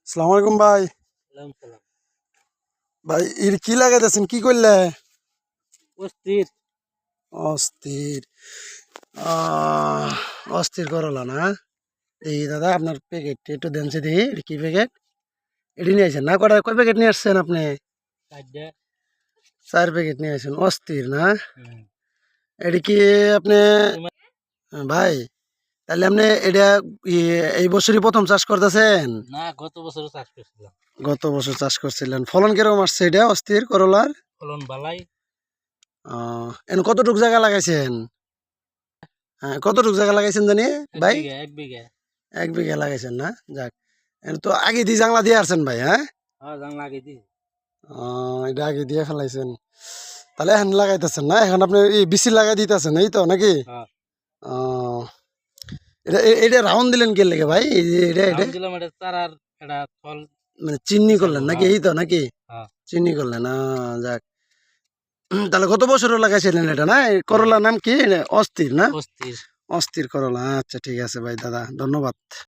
আসসালামু আলাইকুম ভাই। সালাম সালাম। ভাই এর কি লাগাইতেছেন, কি করলে? অস্থির। অস্থির। আহ, অস্থির করলা না? এই দাদা আপনার প্যাকেট একটু দেন সে দেখি, এটা কি প্যাকেট? এটি নিয়ে আসেন না? কয় প্যাকেট নিয়ে আসছেন আপনি? চারটে। 4 প্যাকেট নিয়ে আসেন। অস্থির না? হুম। এটি কি আপনি? তোমার ভাই তাহলে আপনি এটা এই বছরই প্রথম চাষ করতেছেন? না, গত বছরও চাষ করছিলাম। গত বছর চাষ করছিলেন? ফলন কিরকম আসছে এটা অস্থির করলার? ফলন বালাই। কতটুক জায়গা লাগাইছেন? হ্যাঁ, কতটুক জায়গা লাগাইছেন জানি এক ভাই? বিঘা এক বিঘা। 1 বিঘা লাগাইছেন না? যাক, তো আগে দিয়ে জাংলা দিয়ে আসছেন ভাই, হ্যাঁ? হ্যাঁ, জাং লাগিয়ে দিই। এটা আগে দিয়ে ফেলাইছেন, তাহলে এখন লাগাইতেছেন না? এখন আপনি এই বিচি লাগাই দিতেছেন, এই তো নাকি? হ্যাঁ। আহ, এটা রাউন্ড দিলেন কে লেগে ভাই? এই যে এটা রাউন্ড দিলাম, এটা চারার এটা ফল মানে চিনি হিসাব। করলেন নাকি? হ্যাঁ এই তো নাকি? হ্যাঁ চিনি করলেন, যাক। তাহলে গত বছরও লাগাইছিলেন এটা না? এই হ্যাঁ। করলার নাম কি? অস্থির না? অস্থির। অস্থির করলা। আচ্ছা ঠিক আছে ভাই, দাদা ধন্যবাদ।